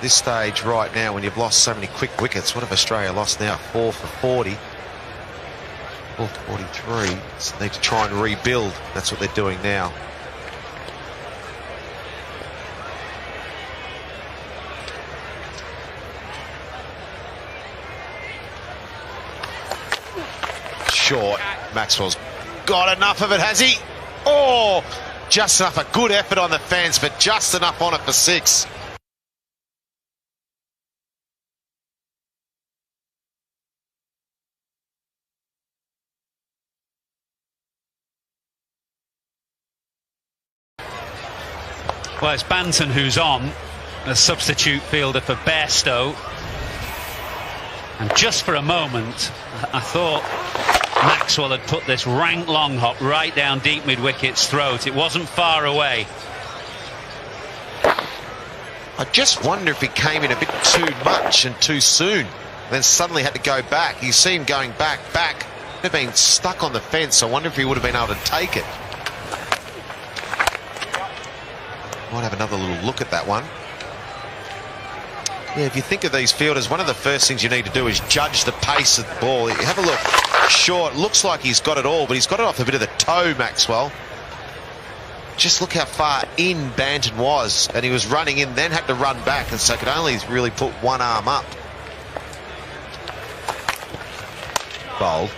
This stage right now, when you've lost so many quick wickets, what have Australia lost now? 4 for 40. 4 for 43. So they need to try and rebuild. That's what they're doing now. Short. Maxwell's got enough of it, has he? Oh, just enough. A good effort on the fence, but just enough on it for 6. Well, it's Banton who's on, a substitute fielder for Bairstow. And just for a moment, I thought Maxwell had put this rank long hop right down deep mid-wicket's throat. It wasn't far away. I just wonder if he came in a bit too much and too soon, then suddenly had to go back. You see him going back. He'd have been stuck on the fence. I wonder if he would have been able to take it. Might have another little look at that one. Yeah, if you think of these fielders, one of the first things you need to do is judge the pace of the ball. Have a look. Short. Looks like he's got it all, but he's got it off a bit of the toe, Maxwell. Just look how far in Banton was, and he was running in, then had to run back, and so could only really put one arm up. Bowled.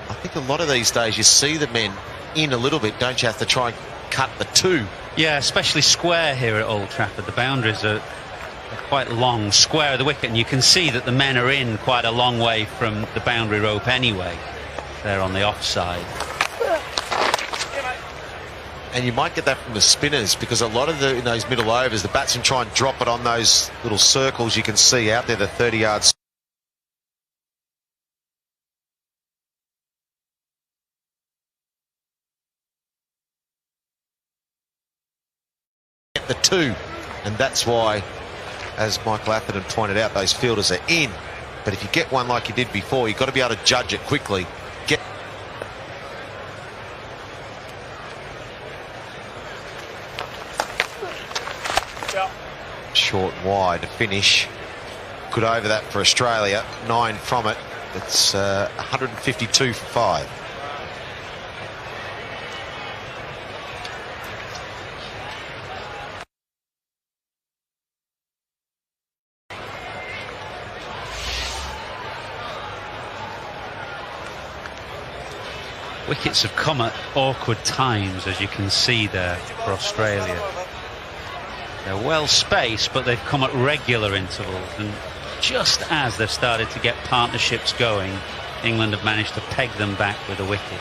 I think a lot of these days you see the men in a little bit, don't you? Have to try and cut the two. Yeah, especially square here at Old Trafford. The boundaries are quite long, square of the wicket, and you can see that the men are in quite a long way from the boundary rope anyway. They're on the offside. And you might get that from the spinners, because a lot of in those middle overs, the batsmen try and drop it on those little circles you can see out there, the 30 yards. The two, and that's why, as Michael Atherton pointed out, those fielders are in. But if you get one like you did before, you've got to be able to judge it quickly. Short and wide to finish. Good over that for Australia. 9 from it. It's 152 for 5. Wickets have come at awkward times, as you can see there, for Australia. They're well spaced, but they've come at regular intervals, and just as they've started to get partnerships going, England have managed to peg them back with a wicket.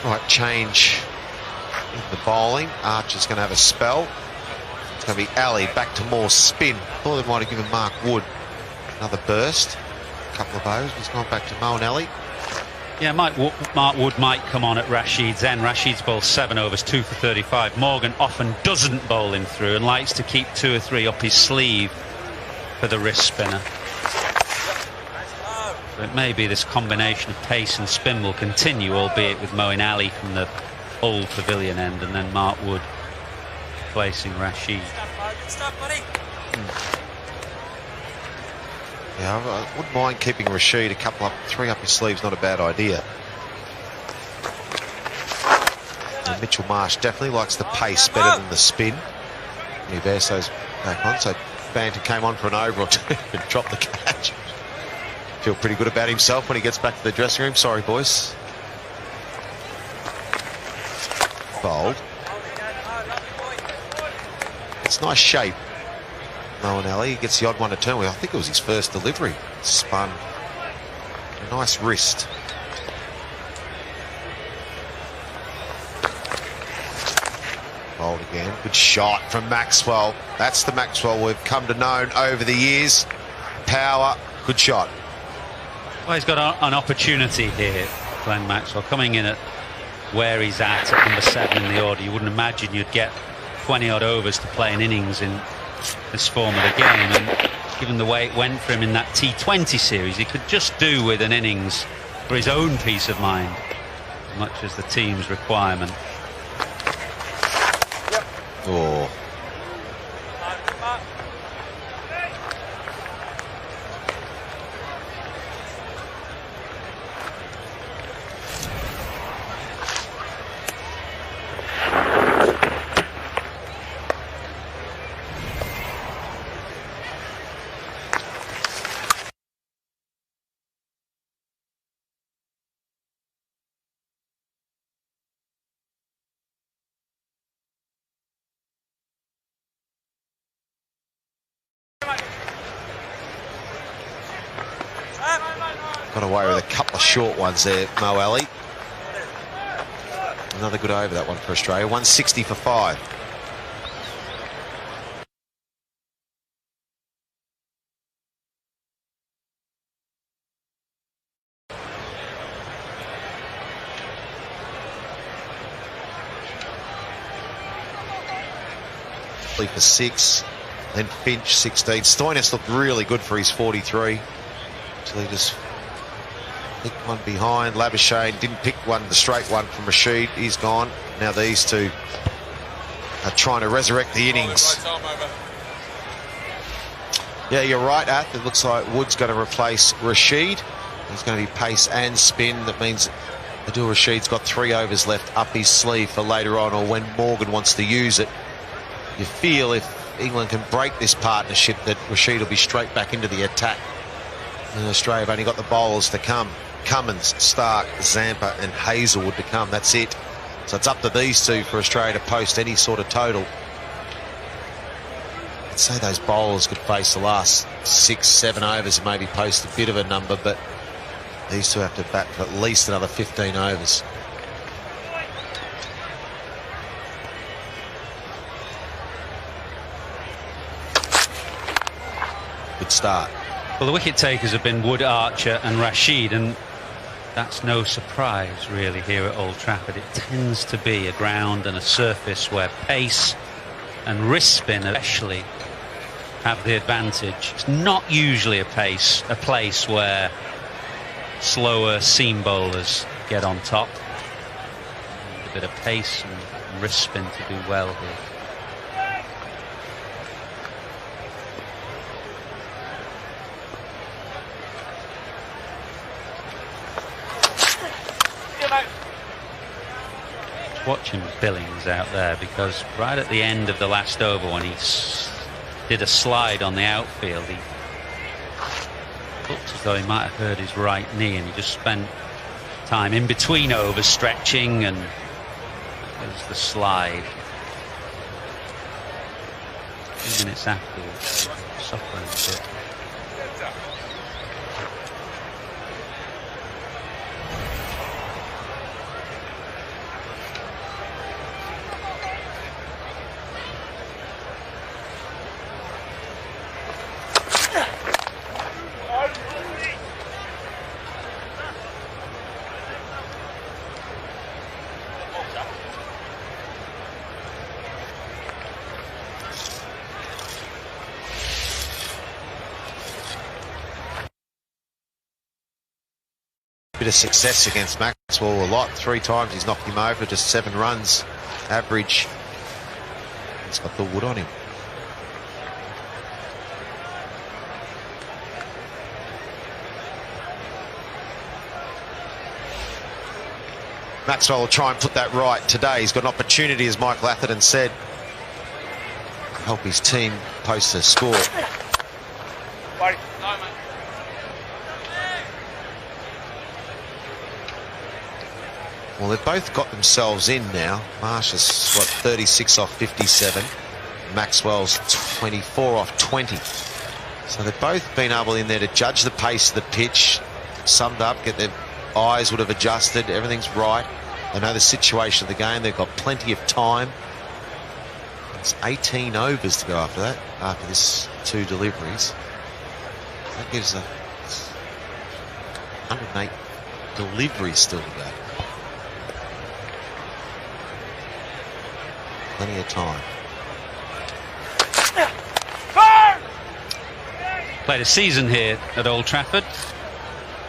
Right, change in the bowling. Archer's going to have a spell. It's going to be Ali back to more spin. Thought they might have given Mark Wood another burst. A couple of overs. He's gone back to Mo and Ali. Yeah, Mark Wood might come on at Rashid's end. Rashid's bowled 7 overs, 2 for 35. Morgan often doesn't bowl him through and likes to keep 2 or 3 up his sleeve for the wrist spinner. So it may be this combination of pace and spin will continue, albeit with Mo and Ali from the old pavilion end, and then Mark Wood placing Rashid. Yeah, I wouldn't mind keeping Rashid 3 up his sleeves, not a bad idea. And Mitchell Marsh definitely likes the pace better than the spin. Universo's back on, so Banton came on for an over or 2 and dropped the catch. Feel pretty good about himself when he gets back to the dressing room. Sorry, boys. Bowled. It's nice shape. Mo and Ali gets the odd one to turn with. I think it was his first delivery. Spun. A nice wrist. Bowled again. Good shot from Maxwell. That's the Maxwell we've come to know over the years. Power. Good shot. Well, he's got an opportunity here, Glenn Maxwell, coming in at where he's at number 7 in the order. You wouldn't imagine you'd get 20 odd overs to play an innings in this form of the game, and given the way it went for him in that T20 series, he could just do with an innings for his own peace of mind as much as the team's requirement. Oh. Got away with a couple of short ones there, Mo Ali. Another good over, that one for Australia. 160 for 5. For 6. Then Finch, 16. Stoinis looked really good for his 43. So he just picked one behind. Labuschagne didn't pick one, the straight one from Rashid. He's gone. Now these two are trying to resurrect the innings. Yeah, you're right, Ath. It looks like Wood's going to replace Rashid. There's going to be pace and spin. That means Adil Rashid's got 3 overs left up his sleeve for later on, or when Morgan wants to use it. You feel if England can break this partnership that Rashid will be straight back into the attack. And Australia have only got the bowlers to come. Cummins, Stark, Zampa and Hazelwood to come. That's it. So it's up to these two for Australia to post any sort of total. I'd say those bowlers could face the last 6-7 overs and maybe post a bit of a number, but these two have to bat for at least another 15 overs. Good start. Well, the wicket takers have been Wood, Archer and Rashid, and that's no surprise really here at Old Trafford. It tends to be a ground and a surface where pace and wrist spin especially have the advantage. It's not usually a place where slower seam bowlers get on top. A bit of pace and wrist spin to do well here. Watching Billings out there, because right at the end of the last over when he did a slide on the outfield, he looked as though he might have hurt his right knee, and he just spent time in between overs stretching, and there's the slide. 2 minutes afterwards, suffering a bit. Bit of success against Maxwell a lot. 3 times he's knocked him over, just 7 runs average. He's got the wood on him. Maxwell will try and put that right today. He's got an opportunity, as Michael Atherton said, to help his team post a score. Well, they've both got themselves in now. Marsh is, 36 off 57. Maxwell's 24 off 20. So they've both been able in there to judge the pace of the pitch, summed up, get their eyes would have adjusted, everything's right. They know the situation of the game, they've got plenty of time. It's 18 overs to go after that, after this 2 deliveries. That gives a 108 deliveries still to go. Plenty of time. Played a season here at Old Trafford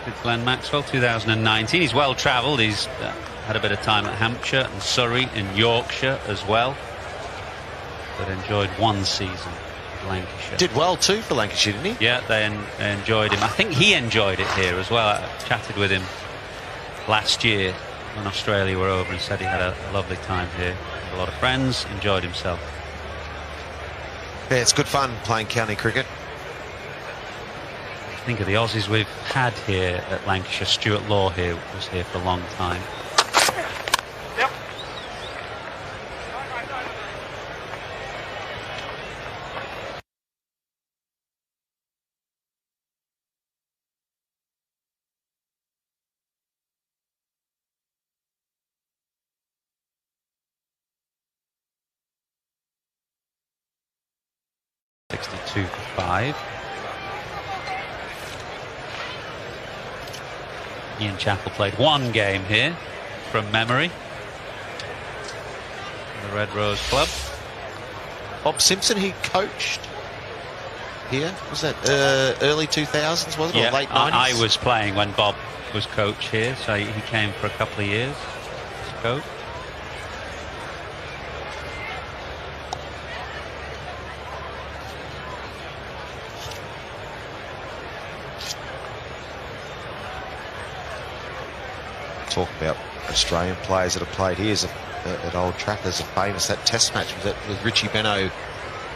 with Glenn Maxwell, 2019. He's well travelled. He's had a bit of time at Hampshire and Surrey and Yorkshire as well, but enjoyed one season at Lancashire. Did well too for Lancashire, didn't he? Yeah, they enjoyed him. I think he enjoyed it here as well. I chatted with him last year when Australia were over and said he had a lovely time here. Had a lot of friends, enjoyed himself. Yeah, it's good fun playing county cricket. Think of the Aussies we've had here at Lancashire. Stuart Law here was here for a long time. Yep. 62 for 5. Ian Chappell played one game here from memory. The Red Rose Club. Bob Simpson, he coached here. Was that early 2000s, wasn't it? Yeah, or late 90s? I was playing when Bob was coach here, so he came for a couple of years as coach. Talk about Australian players that have played here at Old Trafford. There's a famous, that test match with Richie Benaud,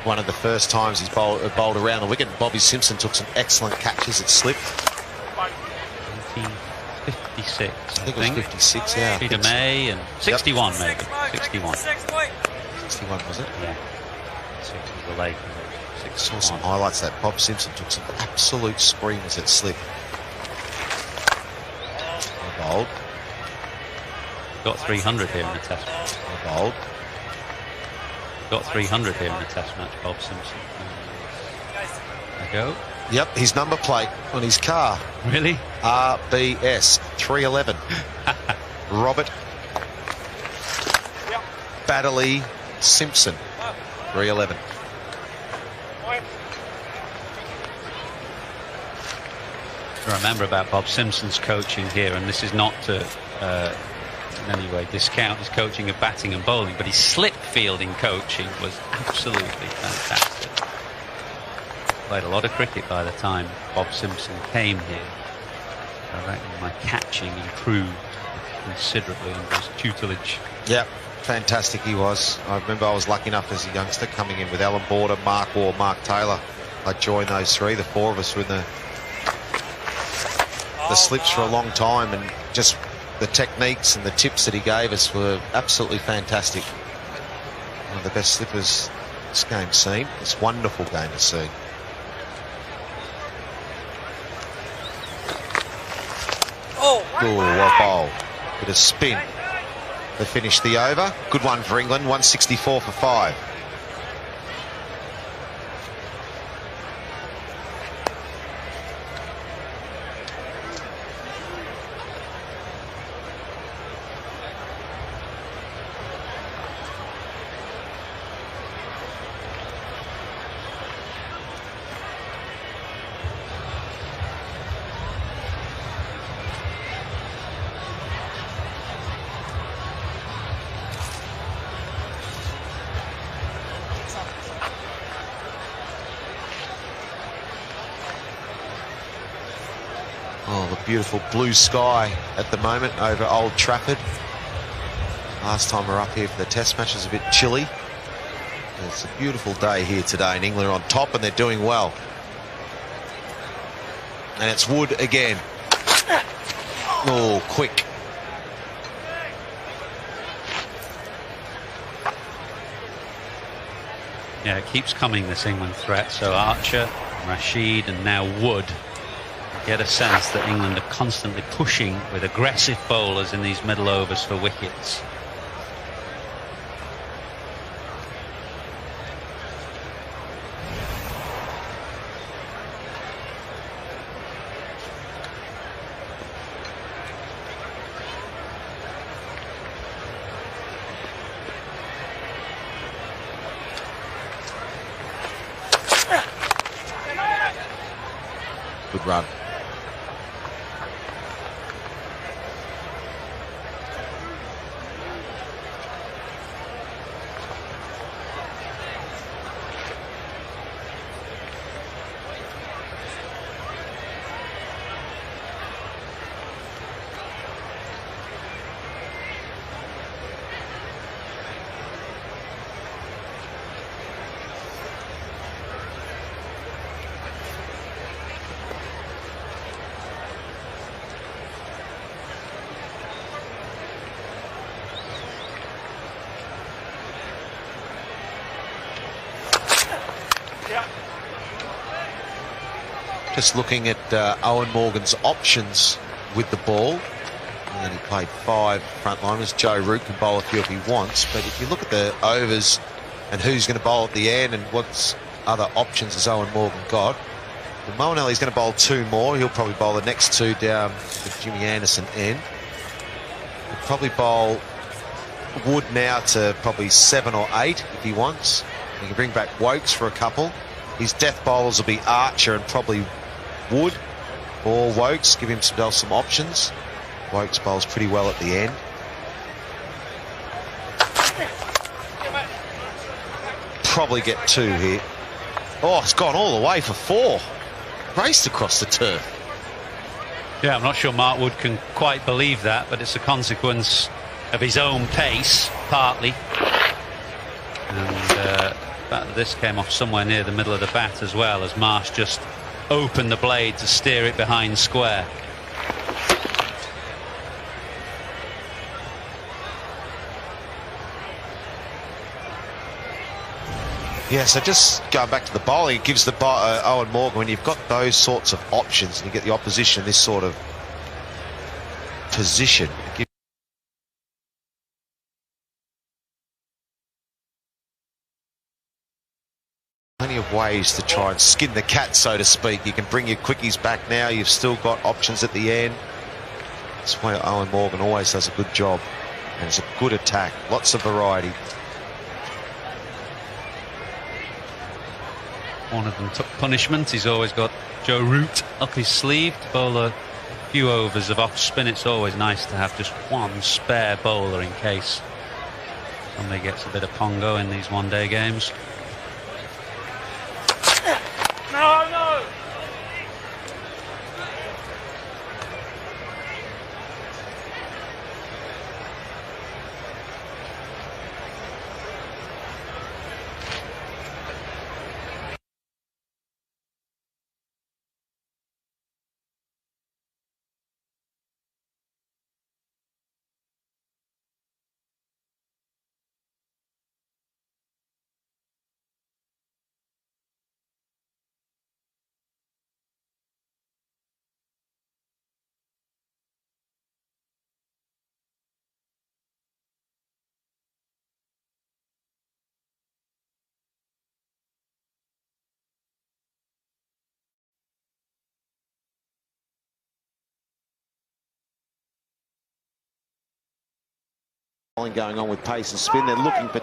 one of the first times he's bowled around the wicket. Bobby Simpson took some excellent catches at slip. 1956, I think it was 56, yeah. Peter May and 61 maybe. 61. 61 was it? Yeah. 6 was the late. Saw some highlights that Bob Simpson took some absolute screamers at slip. Bowled. Got 300 here in the test match. Bowled. Got 300 here in the test match, Bob Simpson. There you go. Yep, his number plate on his car. Really? RBS 311. Robert Baddeley Simpson 311. I remember about Bob Simpson's coaching here, and this is not to in any way discount his coaching of batting and bowling, but his slip fielding coaching was absolutely fantastic. Played a lot of cricket by the time Bob Simpson came here. I reckon my catching improved considerably under his tutelage. Yep, fantastic he was. I remember I was lucky enough as a youngster coming in with Alan Border, Mark Waugh, Mark Taylor. I joined those three. The four of us were in the slips for a long time, and just the techniques and the tips that he gave us were absolutely fantastic. One of the best slippers this game's seen. It's a wonderful game to see. Oh, what bowl. Bit of spin to finish the over. Good one for England, 164 for 5. Oh, the beautiful blue sky at the moment over Old Trafford. Last time we were up here for the test match was a bit chilly. It's a beautiful day here today, and England are on top and they're doing well. And it's Wood again. Oh, quick. Yeah, it keeps coming, this England threat. So Archer, Rashid and now Wood. Get a sense that England are constantly pushing with aggressive bowlers in these middle overs for wickets. good run. Yep. Just looking at Owen Morgan's options with the ball. And he played 5 frontliners. Joe Root can bowl a few if he wants. But if you look at the overs and who's going to bowl at the end and what other options has Owen Morgan got, well, Molinelli's going to bowl 2 more. He'll probably bowl the next 2 down the Jimmy Anderson end. He'll probably bowl Wood now to probably 7 or 8 if he wants. He can bring back Wokes for a couple. His death bowlers will be Archer and probably Wood or Wokes. Give himself some options. Wokes bowls pretty well at the end. Probably get 2 here. Oh, it's gone all the way for 4. Raced across the turf. Yeah, I'm not sure Mark Wood can quite believe that, but it's a consequence of his own pace, partly. And the fact that this came off somewhere near the middle of the bat as well, as Marsh just opened the blade to steer it behind square. Yeah, so just going back to the bowling, it gives the Owen Morgan, when you've got those sorts of options and you get the opposition in this sort of position, it gives plenty of ways to try and skin the cat, so to speak. You can bring your quickies back now. You've still got options at the end. That's why Owen Morgan always does a good job. And it's a good attack. Lots of variety. One of them took punishment. He's always got Joe Root up his sleeve to bowl a few overs of off spin. It's always nice to have just one spare bowler in case somebody gets a bit of pongo in these one-day games. No, no. Going on with pace and spin. They're looking for